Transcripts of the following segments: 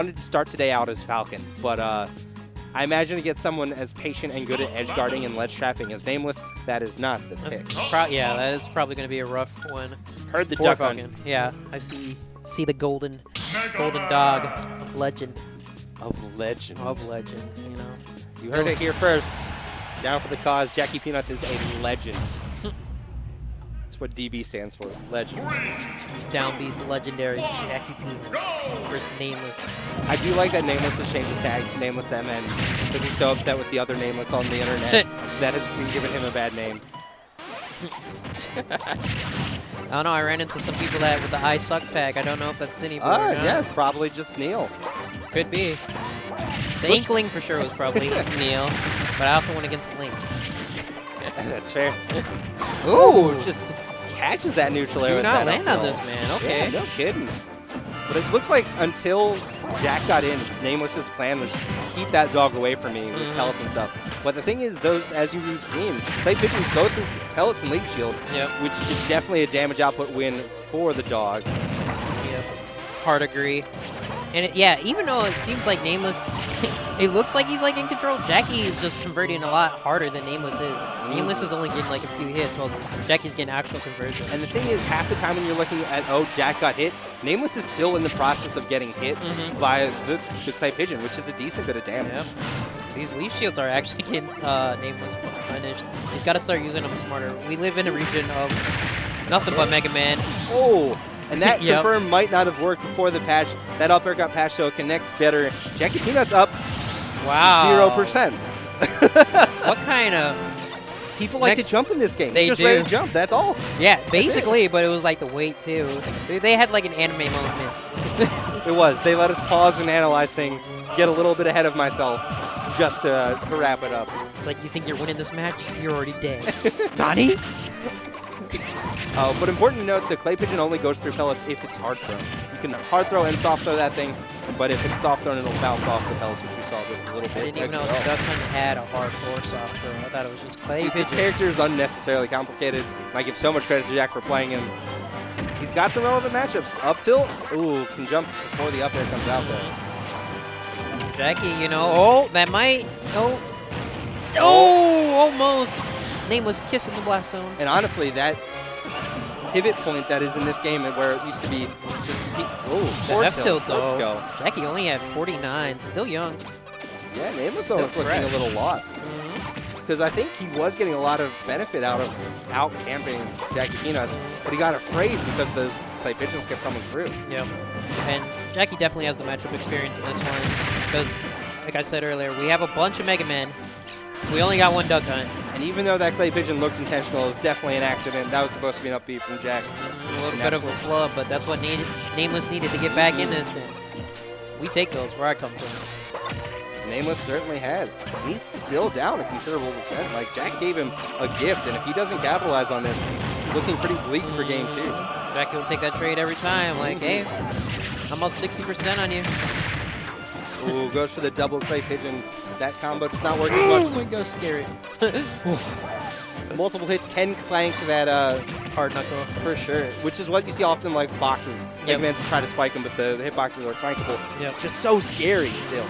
wanted to start today out as Falcon, but I imagine to get someone as patient and good at edge guarding and ledge trapping as NameLess, that is not the pick. Yeah, that is probably going to be a rough one. Heard the duck on. Yeah, I see the golden dog of legend. Of legend. Of legend, you know. You heard it here first. Down for the cause. Jackie Peanuts is a legend. That's what DB stands for. Legend. Down B's legendary Jackie Peanuts versus NameLess. I do like that NameLess has changed his tag to NameLess MN because he's so upset with the other NameLess on the internet that has been giving him a bad name. I don't know, I ran into some people that with the I suck tag. I don't know if that's anymore. Yeah, it's probably just Neil. Could be. The Inkling for sure was probably Neil, but I also went against Link. That's fair. Ooh, just catches that neutral air. Do with not that land up on throw. this, man. Okay. Yeah, no kidding. But it looks like until Jack got in, NameLess's plan was keep that dog away from me with pellets and stuff. But the thing is, those, as you've seen, clay pigeons go through pellets and leaf shield, which is definitely a damage output win for the dog. Yep. Hard agree. And yeah, even though it seems like NameLess, it looks like he's like in control, Jackie is just converting a lot harder than NameLess is. NameLess is only getting like a few hits while Jackie's getting actual conversions. And the thing is, half the time when you're looking at, oh, Jack got hit, NameLess is still in the process of getting hit by the clay pigeon, which is a decent bit of damage. Yep. These leaf shields are actually getting NameLess punished. He's got to start using them smarter. We live in a region of nothing but Mega Man. Oh! And that confirm might not have worked before the patch. That up air got patched so it connects better. Jackie Peanuts up 0%. What kind of... People like to jump in this game. They just do. ready to jump, that's all. Yeah, basically, but it was like the weight too. They had like an anime moment. It was. They let us pause and analyze things, get a little bit ahead of myself, just to wrap it up. It's like, you think you're winning this match? You're already dead. Nani? But important to note, the clay pigeon only goes through pellets if it's hard thrown. You can hard throw and soft throw that thing, but if it's soft thrown, it'll bounce off the pellets, which we saw just a little bit. I didn't even know the Duck Hunt had a hard or soft throw. I thought it was just clay pigeon. His character is unnecessarily complicated. I give so much credit to Jack for playing him. He's got some relevant matchups. Up tilt, ooh, can jump before the up air comes out there. Jackie, you know, that might, almost. NameLess kissing the blast zone. And honestly, that pivot point that is in this game and where it used to be just the F tilt though. Let's go. Jackie only had 49, still young. Yeah, NameLess was looking a little lost. Because I think he was getting a lot of benefit out of out-camping Jackie Peanuts, but he got afraid because those clay pigeons kept coming through. Yep. And Jackie definitely has the matchup experience in this one because, like I said earlier, we have a bunch of Mega Men. We only got one Duck Hunt. And even though that clay pigeon looked intentional, it was definitely an accident. That was supposed to be an upbeat from Jack. A little bit of a flub, but that's what NameLess needed to get back in this. And we take those where I come from. NameLess certainly has. And he's still down a considerable percent. Like, Jack gave him a gift, and if he doesn't capitalize on this, it's looking pretty bleak for game 2. Jackie will take that trade every time. Like, hey, I'm up 60% on you. Ooh, goes for the double clay pigeon. That combo does not work as much. Oh my gosh, scary. Multiple hits can clank that hard knuckle. For sure, which is what you see often like boxes. Mega Man to try to spike them, but the hitboxes are clankable. Just so scary still.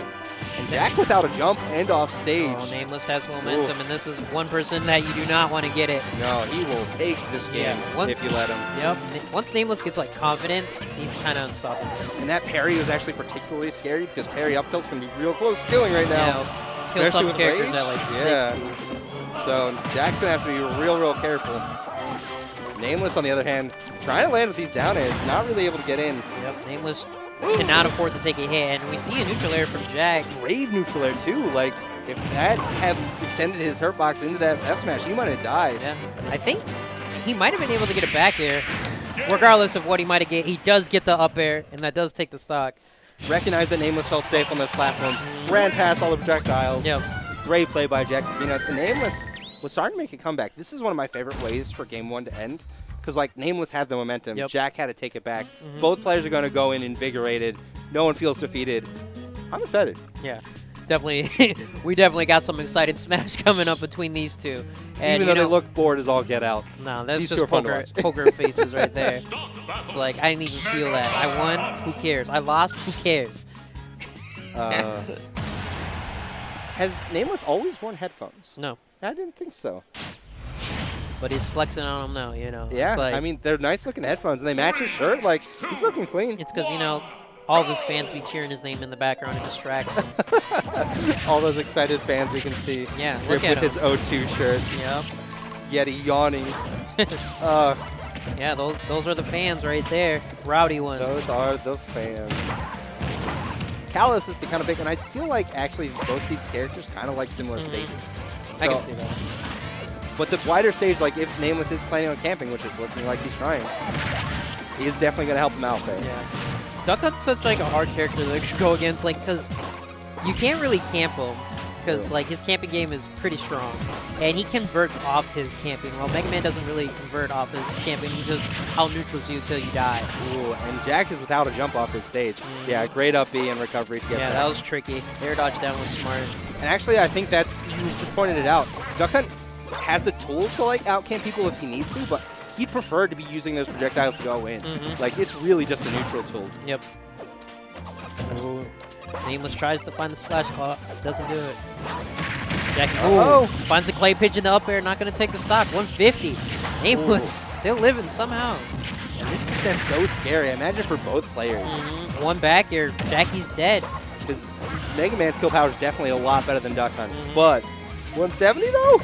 And Jack without a jump and off stage. Oh, NameLess has momentum, and this is one person that you do not want to get it. No, he will take this game if you let him. Yep. Once NameLess gets like confidence, he's kind of unstoppable. And that parry was actually particularly scary because parry up tilt's going to be real close skilling right now. Yeah, kill some characters at like 60. So Jack's going to have to be real careful. NameLess, on the other hand, trying to land with these down airs, not really able to get in. Yep, NameLess cannot afford to take a hit, and we see a neutral air from Jack. Great neutral air, too. Like, if that had extended his hurt box into that F smash, he might have died. Yeah, I think he might have been able to get it back air. Regardless of what he might have get, he does get the up air, and that does take the stock. Recognized that NameLess felt safe on those platforms, ran past all the projectiles. Yep. Great play by Jackie Peanuts, and NameLess was starting to make a comeback. This is one of my favorite ways for Game 1 to end. Because, like, NameLess had the momentum. Jack had to take it back. Both players are going to go in invigorated. No one feels defeated. I'm excited. Yeah, definitely. We definitely got some excited smash coming up between these two. And, even though they look bored as all get out. No, that's just poker faces right there. It's like, I didn't even feel that. I won, who cares? I lost, who cares? Has Nameless always worn headphones? No, I didn't think so. but he's flexing on them now, you know. Yeah, It's like, I mean, they're nice-looking headphones, and they match his shirt. Like, he's looking clean. it's because, you know, all of his fans be cheering his name in the background and distracts him. All those excited fans we can see. Yeah, Drip look at with him. his O2 shirt. Yep. Yeti yawning. Yeah, those are the fans right there. Rowdy ones. Those are the fans. Callus is the kind of big, and I feel like actually both these characters kind of like similar stages. I can So- see that. But the wider stage, like if Nameless is planning on camping, which it's looking like he's trying, he is definitely going to help him out there. Yeah. Duck Hunt's such like a hard character to go against, like, because you can't really camp him, because like his camping game is pretty strong, and he converts off his camping. Well, Mega Man doesn't really convert off his camping; he just out neutrals you till you die. Ooh, and Jack is without a jump off his stage. Yeah, great up B and recovery to get Yeah, back. that was tricky. Air dodge down was smart. And actually, I think that's, you just pointed it out, Duck Hunt has the tools to like outcamp people if he needs to, but he'd prefer to be using those projectiles to go in. Like, it's really just a neutral tool. Yep. Ooh. Nameless tries to find the slash claw. Doesn't do it. Jackie finds the clay pigeon, the up air, not going to take the stock. 150. Nameless still living somehow. And this percent's so scary. I imagine for both players. One back air, Jackie's dead. Because Mega Man's kill power is definitely a lot better than Duck Hunt's. But 170 though?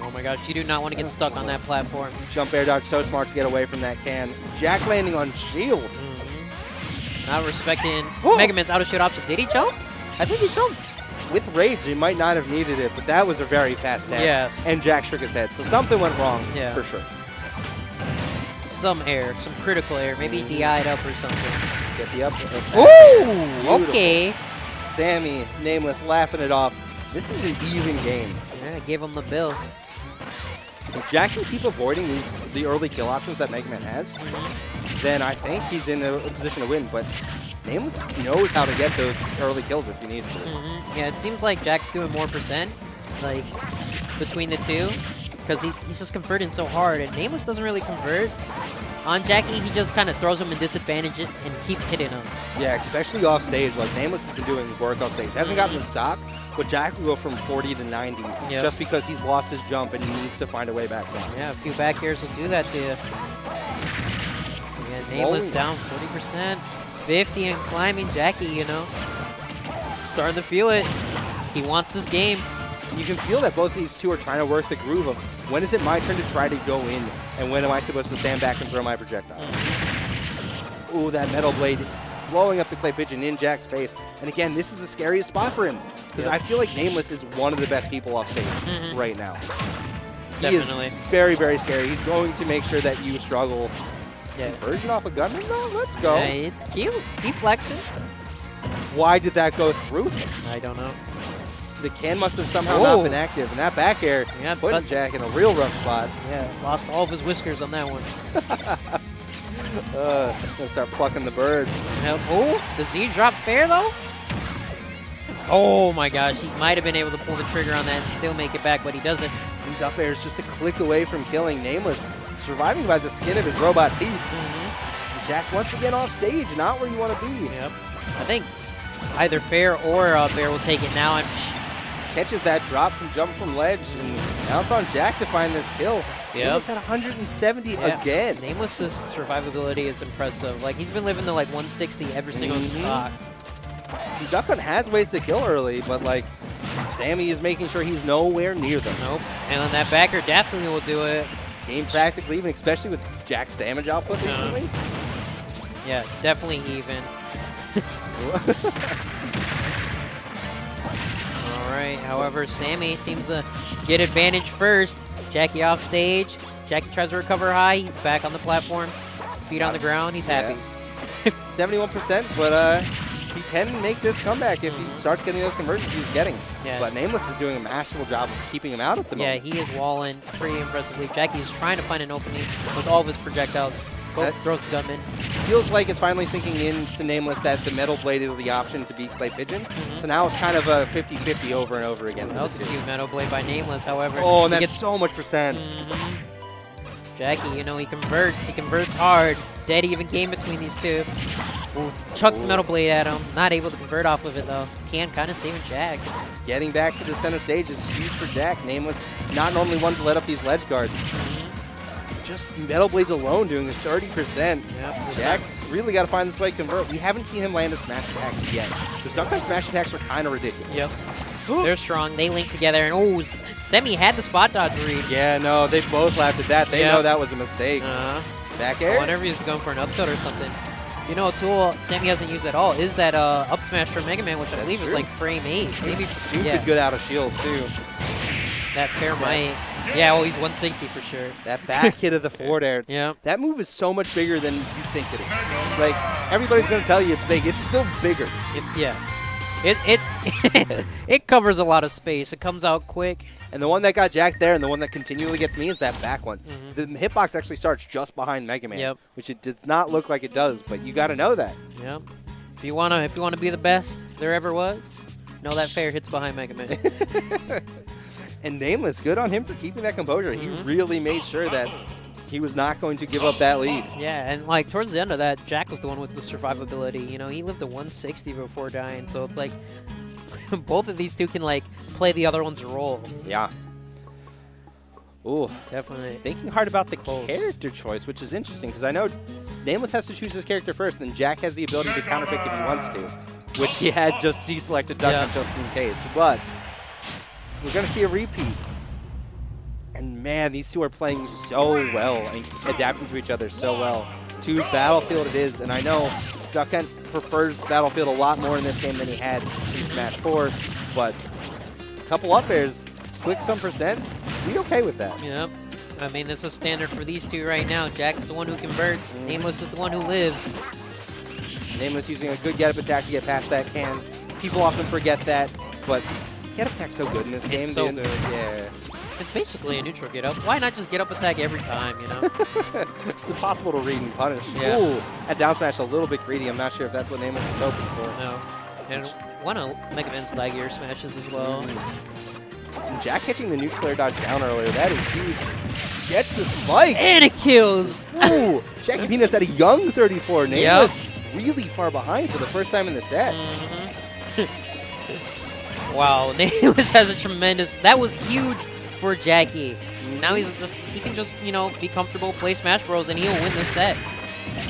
Oh my gosh, you do not want to get stuck on that platform. Jump air dodge, so smart to get away from that can. Jack landing on shield. Not respecting Whoa. Mega Man's out of shield option. Did he jump? I think he jumped. With rage, he might not have needed it, but that was a very fast tap. Yes. And Jack shook his head, so something went wrong for sure. Some air, some critical air. Maybe he DI'd up or something. Get the up. Ooh, okay. Sammy, Nameless, laughing it off. This is an even game. Yeah, gave him the bill. If Jack can keep avoiding the early kill options that Mega Man has, then I think he's in a position to win. But Nameless knows how to get those early kills if he needs to. Yeah, it seems like Jack's doing more percent, like, between the two, because he's just converting so hard, and Nameless doesn't really convert. On Jackie, he just kind of throws him in disadvantage and keeps hitting him. Yeah, especially off stage. Like, Nameless has been doing work off stage. Hasn't gotten the stock, but Jack will go from 40 to 90 just because he's lost his jump and he needs to find a way back down. Yeah, a few back airs will do that to you. Yeah, Nameless down 40%. 50 and climbing. Jackie, you know, starting to feel it. He wants this game. You can feel that both these two are trying to work the groove of when is it my turn to try to go in and when am I supposed to stand back and throw my projectile. Ooh, that metal blade blowing up the clay pigeon in Jack's face. And again, this is the scariest spot for him because I feel like Nameless is one of the best people off stage right now. Definitely. He is very, very scary. He's going to make sure that you struggle. Yeah. Conversion off a gunman though? Let's go. Yeah, it's cute. He flexing. Why did that go through? I don't know. The can must have somehow not been active, and that back air put Jack in a real rough spot. Yeah, lost all of his whiskers on that one. Gonna start plucking the bird. Oh, does he drop fair though? Oh my gosh, he might have been able to pull the trigger on that and still make it back, but he doesn't. These up airs just a click away from killing Nameless, surviving by the skin of his robot teeth. Jack once again off stage, not where you want to be. Yep. I think either fair or bear will take it now. And catches that drop from jump from ledge, and now it's on Jack to find this kill. Yep. He's at 170 again. Nameless's survivability is impressive. Like, he's been living to like 160 every single stock. Duck Hunt has ways to kill early, but like Sammy is making sure he's nowhere near them. Nope. And then that backer definitely will do it. Game practically even, especially with Jack's damage output recently. Yeah, definitely even. Alright, however, Sammy seems to get advantage first. Jackie off stage. Jackie tries to recover high. He's back on the platform. Feet on the ground. He's happy. 71%, but he can make this comeback if he starts getting those conversions he's getting. Yeah. But Nameless is doing a masterful job of keeping him out at the moment. Yeah, he is walling pretty impressively. Jackie's trying to find an opening with all of his projectiles. Both throws the gunman. Feels like it's finally sinking into Nameless that the metal blade is the option to beat Clay Pigeon. So now it's kind of a 50-50 over and over again. That was a cute metal blade by Nameless, however. Oh, and that's so much percent. Jackie, you know, he converts. He converts hard. Dead even game between these two. Ooh, chucks the Metal Blade at him. Not able to convert off of it, though. Can kind of saving Jack. Getting back to the center stage is huge for Jack. Nameless, not normally one to let up these ledge guards. Just Metal Blades alone doing 30%. Yep, Jack's really got to find this way to convert. We haven't seen him land a smash attack yet. Those duck hunt smash attacks are kind of ridiculous. Yep. They're strong. They link together. And, oh, Semi had the spot dodge read. Yeah, no, they both laughed at that. They know that was a mistake. Back air? I wonder if he's going for an upcut or something. You know, a tool Sammy hasn't used at all is that up smash for Mega Man, which I believe is like frame 8. Maybe stupid good out of shield, too. That fair might. Yeah, well, he's 160 for sure. That back hit of the forward air. That move is so much bigger than you think it is. Like, everybody's going to tell you it's big. It's still bigger. It covers a lot of space. It comes out quick. And the one that got Jack there and the one that continually gets me is that back one. The hitbox actually starts just behind Mega Man, which it does not look like it does, but you got to know that. Yep. If you wanna be the best there ever was, know that fair hits behind Mega Man. And Nameless, good on him for keeping that composure. He really made sure that he was not going to give up that lead. Yeah, and like towards the end of that, Jack was the one with the survivability. You know, he lived to 160 before dying, so it's like both of these two can like play the other one's role. Yeah. Ooh, definitely. Thinking hard about the character choice, which is interesting because I know Nameless has to choose his character first, then Jack has the ability to counterpick if he wants to, which he had just deselected Duck Hunt just in case. But we're going to see a repeat. And man, these two are playing so well and adapting to each other so well. To Battlefield it is, and I know Duck Hunt prefers Battlefield a lot more in this game than he had in Smash 4, but a couple up airs, quick some percent, we okay with that. Yep. I mean, this is standard for these two right now. Jack's the one who converts. Nameless is the one who lives. Nameless using a good get-up attack to get past that can. People often forget that, but get-up attack's so good in this game. It's so good. Yeah. It's basically a neutral get-up. Why not just get-up attack every time, you know? It's impossible to read and punish. Yeah. Ooh, that down smash a little bit greedy. I'm not sure if that's what Nameless was hoping for. No. And one of Mega Man's laggier smashes as well. And Jack catching the neutral air dodge down earlier. That is huge. Gets the spike. And it kills. Ooh, Jackie Peanuts at a young 34. Nameless really far behind for the first time in the set. Wow, Nameless has a tremendous... That was huge for Jackie. Now he can just, you know, be comfortable, play Smash Bros, and he'll win this set.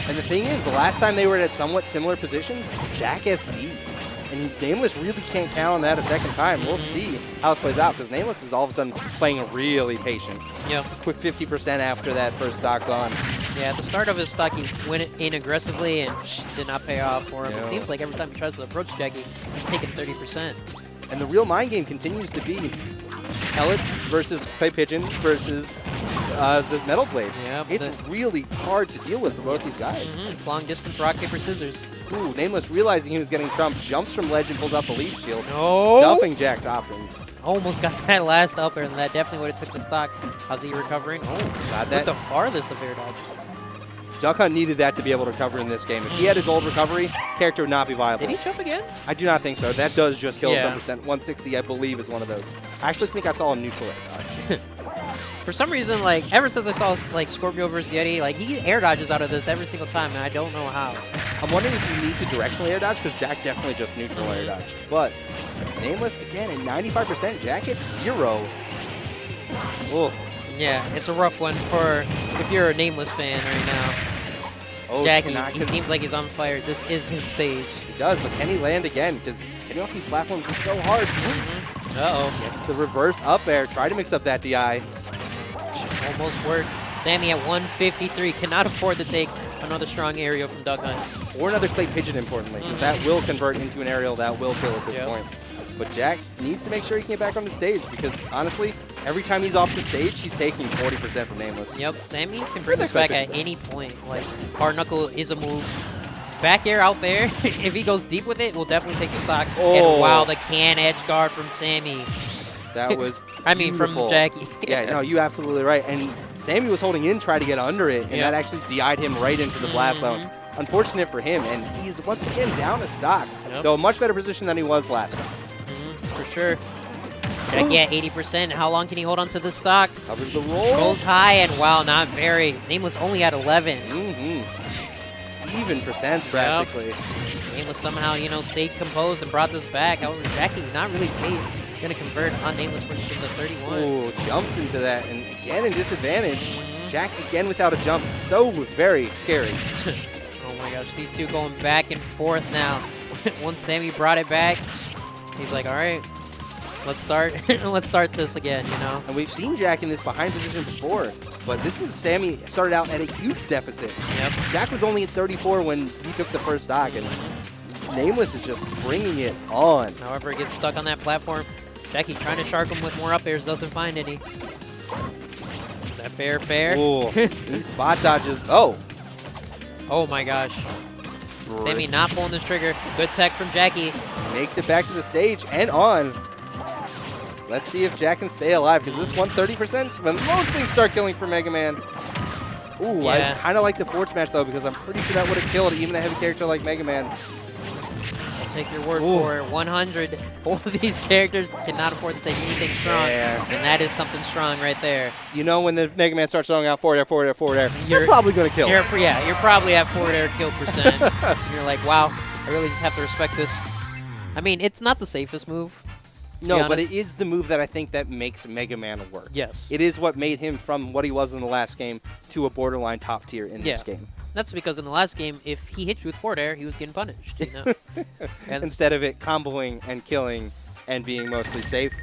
And the thing is, the last time they were at somewhat similar positions, Jack SD. And Nameless really can't count on that a second time. We'll see how this plays out, because Nameless is all of a sudden playing really patient. Yep. Quick 50% after that first stock gone. Yeah, at the start of his stock, he went in aggressively and did not pay off for him. It seems like every time he tries to approach Jackie, he's taking 30%. And the real mind game continues to be Pellet versus Clay Pigeon versus the Metal Blade. Yep, it's really hard to deal with for both these guys. It's long distance rock, paper, scissors. Ooh, Nameless realizing he was getting trumped, jumps from ledge and pulls out the leaf shield, stuffing Jack's options. Almost got that last up air, and that definitely would have took the stock. How's he recovering? Oh, got that. With the farthest of air dodges. Duck Hunt needed that to be able to recover in this game. If he had his old recovery, character would not be viable. Did he jump again? I do not think so. That does just kill some percent. 160, I believe, is one of those. I actually think I saw a neutral air dodge. For some reason, like, ever since I saw, like, Scorpio versus Yeti, like, he air dodges out of this every single time, and I don't know how. I'm wondering if you need to directional air dodge, because Jack definitely just neutral air dodge. But Nameless, again, at 95%, Jack at 0. Whoa. Yeah, it's a rough one for if you're a Nameless fan right now. Oh, Jackie, he seems like he's on fire. This is his stage. He does, but can he land again? Because getting off these platforms is so hard. Uh-oh. Gets the reverse up air. Try to mix up that DI. Almost worked. Sammy at 153 cannot afford to take another strong aerial from Duck Hunt. Or another Slate Pigeon, importantly, because that will convert into an aerial that will kill at this point. But Jack needs to make sure he can get back on the stage, because honestly, every time he's off the stage, he's taking 40% from Nameless. Yep, Sammy can bring this back at any point. Like, hard knuckle is a move. Back air out there, if he goes deep with it, we'll definitely take the stock. And wow, the can edge guard from Sammy. That was I mean, from Jackie. Yeah, no, you're absolutely right. And Sammy was holding in, trying to get under it, and that actually DI'd him right into the blast zone. Unfortunate for him, and he's once again down a stock. Though a much better position than he was last time. For sure. Jackie at 80%. How long can he hold on to this stock? Covers the roll. Goes high, and wow, not very. Nameless only at 11. even percents practically. Nameless somehow, you know, stayed composed and brought this back. However, Jackie, not really phased. Going to convert on Nameless for just the 31. Ooh, jumps into that, and again in disadvantage. Jack again without a jump. So very scary. Oh my gosh, these two going back and forth now. Once Sammy brought it back, he's like, all right, let's start this again, you know? And we've seen Jack in this behind position before, but this is Sammy started out at a huge deficit. Yep. Jack was only at 34 when he took the first stock, and Nameless is just bringing it on. However, it gets stuck on that platform. Jackie trying to shark him with more up airs, doesn't find any. Is that fair? Ooh, these spot dodges. Oh. Oh my gosh. Sammy not pulling this trigger. Good tech from Jackie. Makes it back to the stage and on. Let's see if Jack can stay alive, because this 130% when most things start killing for Mega Man. Ooh, Yeah. I kind of like the forward smash, though, because I'm pretty sure that would have killed even a heavy character like Mega Man. I'll take your word for it. 100. Both of these characters cannot afford to take anything strong. Yeah. And that is something strong right there. You know when the Mega Man starts throwing out forward air, you're probably going to kill him. You're probably at forward air kill percent. And you're like, wow, I really just have to respect this. I mean, it's not the safest move. No, but it is the move that I think that makes Mega Man work. Yes. It is what made him from what he was in the last game to a borderline top tier in this game. That's because in the last game, if he hit you with forward air, he was getting punished. You know? Instead of it comboing and killing and being mostly safe.